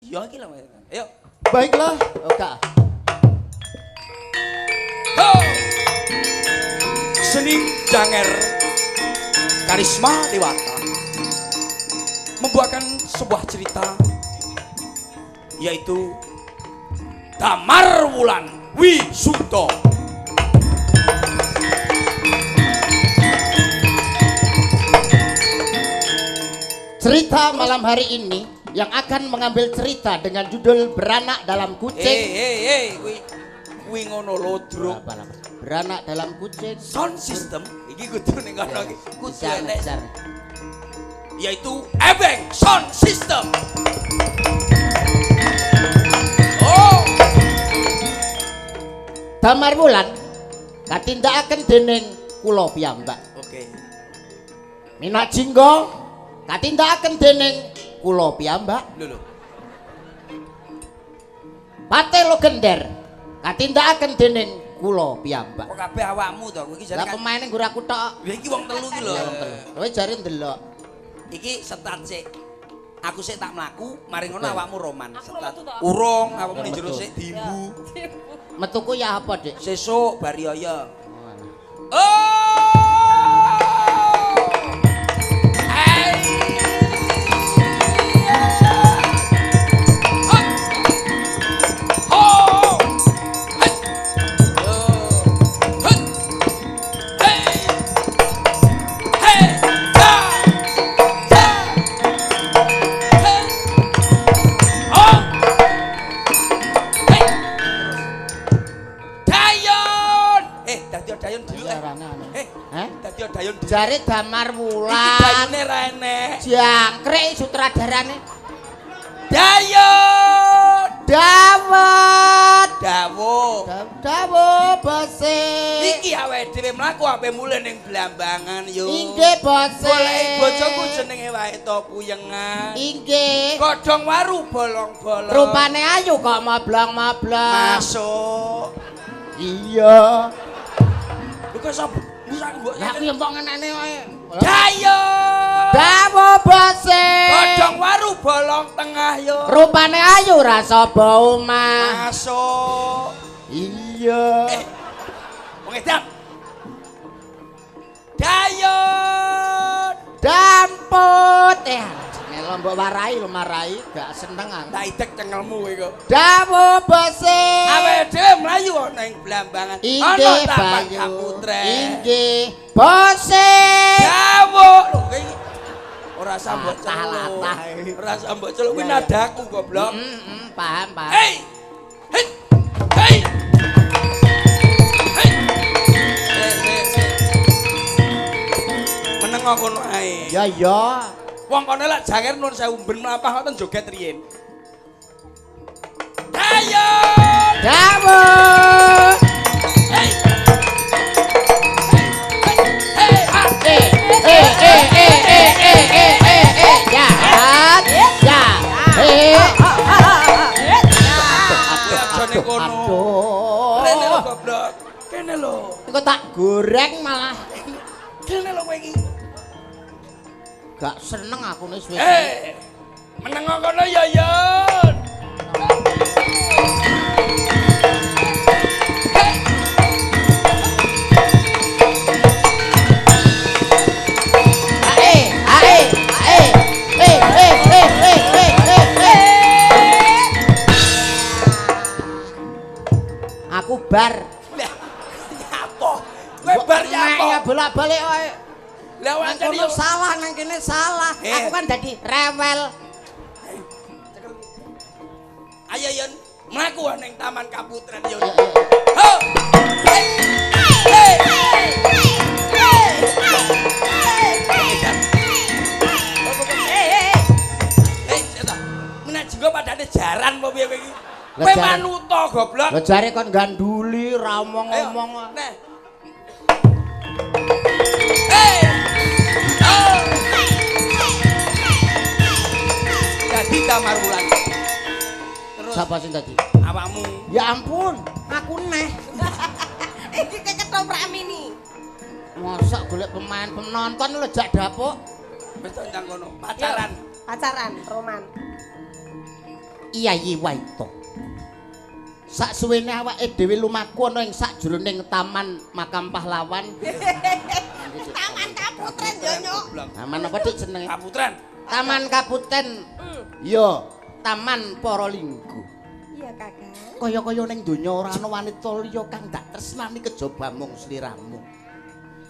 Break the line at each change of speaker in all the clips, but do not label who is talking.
Ya iki lho. Ayo.
Baiklah, oke.
Ho! Seni Janger Karisma Dewata membuatkan sebuah cerita yaitu Damar Wulan Wisuto.
Cerita malam hari ini yang akan mengambil cerita dengan judul Beranak dalam Kucing.
Kuwi ngono lho, Druk.
Beranak dalam kucing.
Sound system iki kudu ning kono iki. Kudu enek. Yaitu Ebeng Sound System. Oh.
Damar Wulan katindakaken dening kula piyambak.
Oke.
Minak Jingga katindakaken dening kula piyambak.
Lho.
Patelo Gender katindakaken dening kula piyambak.
Kok kabeh awakmu to? Kowe iki jare
Lah pemaine nggur aku tok.
Lha iki wong telu iki lho.
Kowe jare ndelok.
Iki setat sik. Aku sik tak mlaku, mari ngono
Betul.
awakmu roman. Setat. Urung, awakmu ning jero sik diimbu.
Metuku ya apa, Dik?
Sesuk bariyaya.
Oh. Jare Damar Wulan.
Iki dayune ra enek.
Jangkrik sutradarane.
Dayon.
Dawet. Dawuh bose.
Iki awake dhewe mlaku ape mulih ning Blambangan yo.
Inggih bose.
Goleki bojoku jenenge wae to Puyengan.
Inggih.
Godhong waru bolong-bolong.
Rupane ayu kok mablong-mablong.
Masuk.
Iya.
Lho kok sapa? Mbok
Lah aku empok ngenene wae.
Dayon.
Dawuh bose.
Godhong waru bolong tengah yo.
Rupane ayu rasa bau omah.
Masuk.
Iya.
Wong edan. Dayon.
Damput. Melo mbok warai lho marai gak seneng aku.
Tak idek cengelmu kowe kok.
Dawuh bose.
Awake dhewe mlayu ana ing Blambangan.
Inggih
Taman
Bayu.
Kaputre.
Inggih bose.
Dawuh. Lho kowe iki ora sambok celuk.
Latah.
Ora sambok celuk kuwi nadaku goblok.
Paham.
Hei. Hei. Hei. Hei. Meneng kono ae.
Ya.
Wong kono lak janger nun sewu ben mlampah ngoten joget riyen. Dayon.
Dawuh.
Hei.
Ya.
Jane kono.
Aduh.
Rene lho goblok. Kene lho.
Engko tak goreng malah.
Kene lho kowe iki.
Gak seneng aku nih wis.
Meneng kono ya Yon.
Aku bar.
Apa? Kowe bar ya apa?
Ya bolak-balik wae.
Lah
Nang
wancane
kono
yo
salah nang kene salah. Aku kan dadi rewel.
Ayo Yon, mlaku ning Taman Kaputren Yon.
Yo.
Ho! Hei! Hei! Menak jenggo padane jaran apa piye kowe iki? Kowe manuta goblok.
Lah jare kon ganduli ra omong-omong.
Nah. Hei! Oh! Dadi Damar Wulan. Terus
Sapa sing dadi?
awakmu.
Ya ampun, aku neh.
Iki ketoprak mini.
Mosok golek pemain penonton lejak dapuk.
Wis nang kono, pacaran.
Pacaran, roman.
Yayi Waito. Saksuwene awake dhewe lumaku ana ing sajroning taman makam pahlawan.
Taman Kaputren yo nyok.
Taman apa dik jenenge?
Kaputren.
Taman Kaputen. Yo, Taman Paralingga.
Iya kakak.
Kaya-kaya ning donya ora ana wanita liya kang dak tresnani kejaba mung sliramu.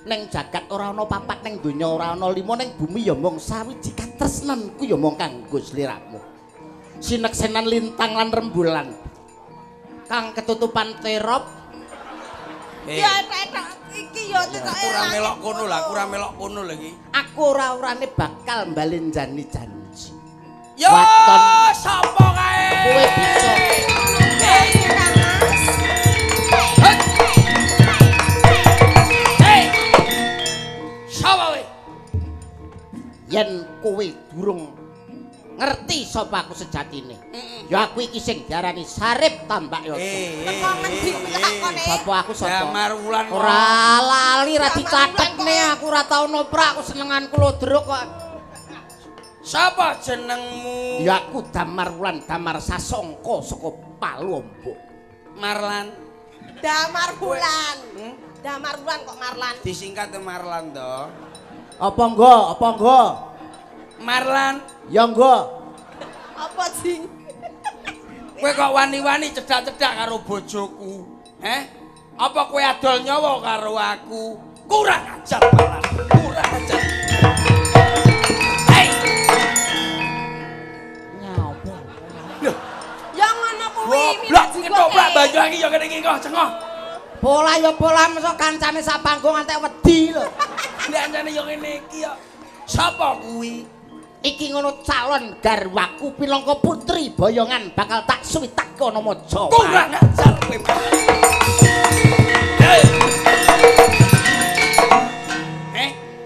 Ning jagat ora ana papat ning donya ora ana lima ning bumi ya mung sawiji katresnanku ya mung kanggo sliramu. Sineksenan lintang lan rembulan kang ketutupan terop.
Ya tetok iki yo tetok.
Aku ora melok kono lah, aku ora melok kono lagi.
Aku ora-orane bakal mbalenjani janji.
Yo,
Waton.
sapa kae?
Kowe bisa
Hei. Sapa kowe?
yen kowe durung ngerti sapa aku sejatine. Ya aku iki sing diarani Sarip Tambak Yasa.
Teko ngendi takone?
Sapa aku sapa?
Damar Wulan.
Ora lali ra dicatetne aku ora tau noprak aku senenganku lodruk kok.
Sapa jenengmu?
Ya aku Damar Wulan Damar Sasongko saka Palu Ombok.
Marlan.
Damar Bulan. Damar Bulan kok Marlan.
Disingkat Marlan to.
Apa nggo? Apa nggo?
Marlan,
Ya nggo.
Apa jing?
kowe kok wani-wani cedak-cedak karo bojoku. Apa kowe adol nyawa karo aku? Kurang ajar Marlan, kurang ajar. Hei,
Nyapa?
lho,
Ya ngono kuwi
goblok ketoprak banyu iki ya kene iki kok cengok.
Pola ya pola mesa kancane sak panggung antek wedi lho.
Liancane yo ngene iki ya. Sapa kuwi?
Iki ngono calon garwaku Pinangka Putri Boyongan bakal tak suwitak ana Maja.
Kurang ajar kowe.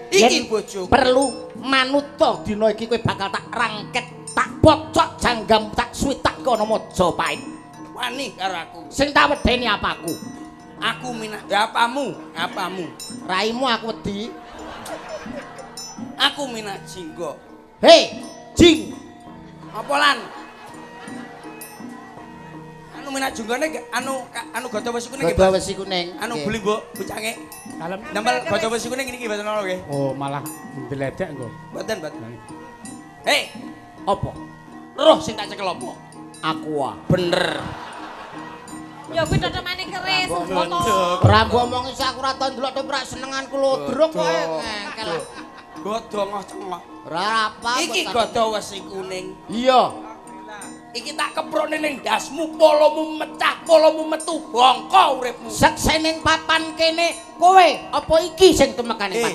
Iki bojoku.
Perlu manuta dina iki kowe bakal tak rangket, tak bocok janggam tak suwitak ana Majapahit.
Wani karo aku.
Sing tak wedeni apaku?
Aku minat ya apamu?
Raimu aku wedi.
Aku minat jinggo.
Hei, Jing.
Apa lan? Anu minat jinggone anu gada wesi kuning.
Gada wesi kuning.
Anu
Nggih.
beli mbok bocange.
Kalem.
Nambal gada wesi kuning iki mboten ana nggih.
Oh, malah ndeledek engko.
Mboten. Hei,
Apa?
roh sing tak cekel apa?
Aku ah.
Bener.
Ya kuwi totomane keris foto.
Ora mbok omong iki aku ora tau ndelok toprak senenganku lodruk kok ngengkel.
Godhong cengok.
Ora apa.
Iki gada wesi kuning.
Iya.
Iki tak keprone ning dasmu, polomu mecah, polomu metu bongko uripmu.
Seksening papan kene kowe apa iki sing temekane Pak?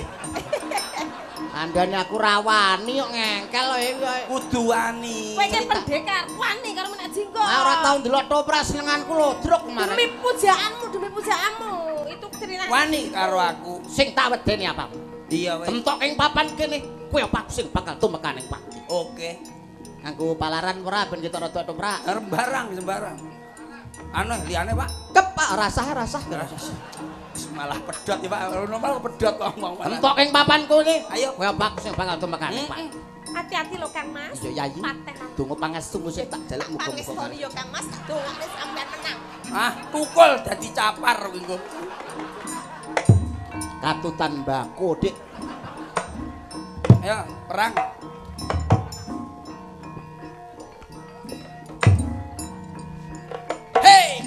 Andane aku rawani kok ngengkel kowe.
Kudu wani.
Kowe iki pendekar wani karo menak jinggo.
Ora tau ndelok toprak senenganku lodruk kemarin.
Demi pujaanmu. Itu cerita.
Wani karo aku.
Sing tak wedeni apa?
Iya wes.
Entok ing papan kene kowe apa sing bakal tumekaning Pak?
Oke.
Nganggo palaran ora ben kita rada toprak.
Sembarang. Anu liyane, Pak.
Kep Pak rasah.
Malah pedot ya, Pak. Normal pedot ngomong.
Entok ing papan kene.
Ayo.
Kowe apa sing bakal tumekaning Pak?
Hati-hati lho Kang Mas.
Iya Yayi.
Paten.
Donga pangestumu sing tak jaluk muga-muga.
Pangestoni yo Kang Mas. Dongane sampean menang.
Ah, tukul dadi capar kuwi engko.
Katutan mbako, Dik.
Ayo, perang. Hei!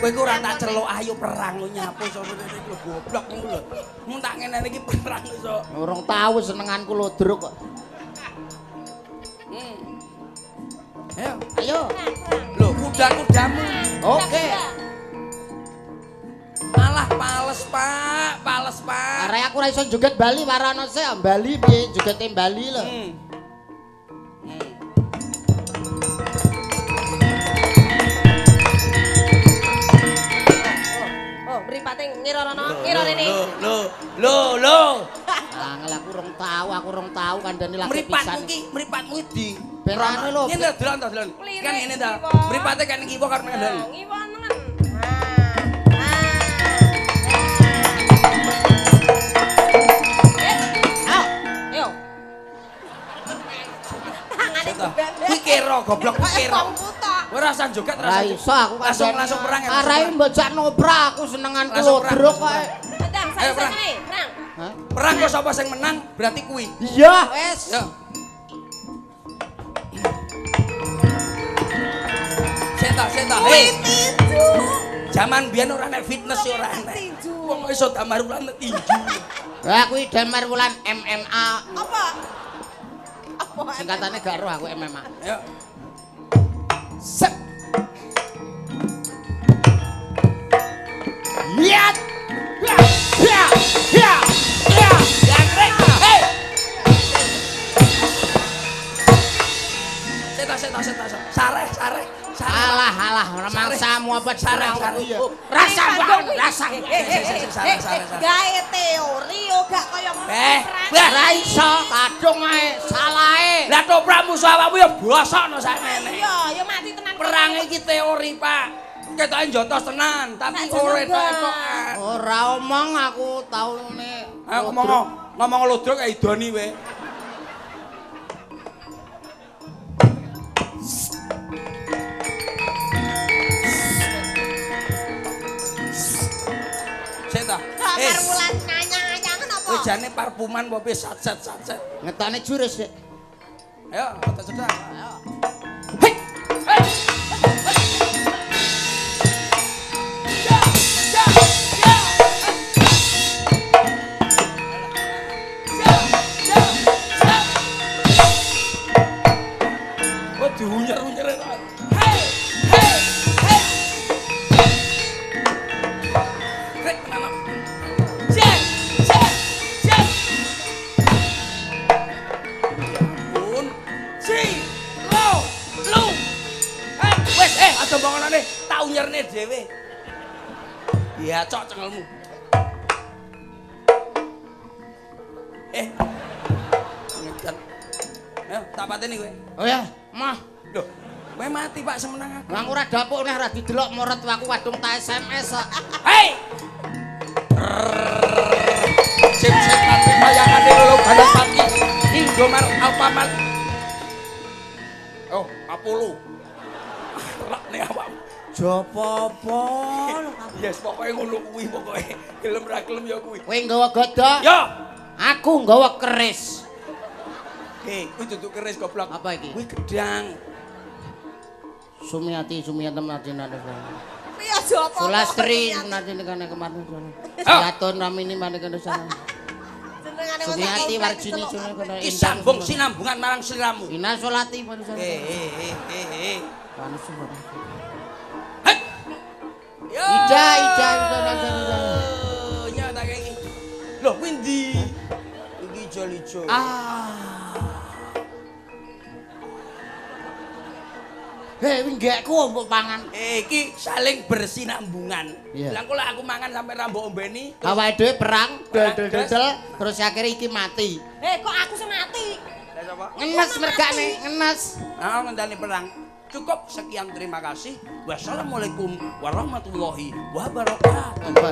Kowe ku ora tak celuk ayo perang lu nyapu iso iki goblok ngono lho. Mun tak ngene iki perang iso.
Urung tau senenganku lodruk kok.
Ayo.
Ayo.
Lho, kuda-kudamu.
Oke.
Malah pales, Pak. Pales, Pak.
Arek aku ora iso joget Bali Waranose, Bali piye jogete Bali lho.
Oh, mripate ngirorono, ngiro rene.
Lho.
Angel aku urung tau kandhane lagi pisan.
Mripatmu di.
Berane lho.
Ngene delon to, delon. Kan ngene ta. Mripate kan kiwa karo delon.
Ngiwo nengen. Ayo.
to. Kuwi kira goblok kira. Ora usah joget
Ra iso aku
langsung perang.
Arai mbajak nopra aku senenganku lodrok kae.
Sedang
Ayo, perang.
perang.
Hah?
Perang kok sapa sing menang berarti kuwi.
Iya, wis.
Yo. Seta. Hei.
Tinju.
Zaman biyen ora nek fitness ora enek.
Tinju.
Wong iso damar ulan tinju.
Lah kuwi Damar Wulan MMA.
Apa? Apa?
Singkatane gak ero aku MMA.
Ayo.
Sep. Lihat. Ya. Ya. Ya. Ya.
Jangkrik. Hei. Seta. Sareh.
Alah, mangsamu apa
Sareh.
Rasa banget, rasa.
Sareh.
Gawe teori yo gak kaya ngono.
Ra iso kadung ae salahe.
Lah toprak musuh awakmu ya bosokno sakmene.
Iya, yo mati tenan.
Perang iki teori, Pak. Ketoke njotos tenan, tapi ora etok-etokan.
Ora omong aku taune.
Ngomong lodrok kayak idoni we. Seta.
Damar Wulan nyanyangan apa?
Kowe jane parfuman apa piye satset.
Ngetone jurus sik.
Ayo, kita sedang.
Ayo.
Hei. Oh, diunyer-unyer. Hei. Krek tenan. Cek. Pun. Lu. Wes, aja bongkonane, tak unyerne dhewe. Ya, cok cengelmu. Ngedan. Ayo, tak pateni kowe.
Oh ya, mah.
Loh, kowe mati Pak semenang aku.
Wong ora dapuk nek ora didelok moret aku wadung ta SMS kok.
Hei! Sip nanti bayangane lho balap pagi. Indomar Alfamart. Oh, Apollo. Rak nek awakmu.
Jopo-opo.
Yes, pokoke ngono kuwi pokoke. Gelem ra gelem ya kuwi.
Kowe nggawa godhog,
Yo.
aku nggawa keris.
Kuwi duduk keris goblok.
Apa iki?
Kuwi gedang.
Sumiati Madinah.
Piye aja apa?
Sulastri nanti kene kemarin. Siatun ramini mane kene sana.
Jenengane wong
Sumiati
tak
Warjini
komplek
sune kene.
Isambung sinambungan marang sliramu.
Ina Solati mane sana.
Panas. Yo.
Ida.
Nyata kayak gini. Loh, kuwi ndi? Iki ijo-ijo.
Hei, winggekku mbok pangan.
Iki saling bersinambungan.
Iya.
Lah kok lek aku mangan sampe ra mbok ombeni.
Awake dhewe perang, dol terus akhirnya iki mati.
Kok aku sing mati?
Lah sapa?
Ngenes mergane, ngenes.
Ngendani perang. Cukup sekian terima kasih. Wassalamualaikum warahmatullahi wabarakatuh.
Apa?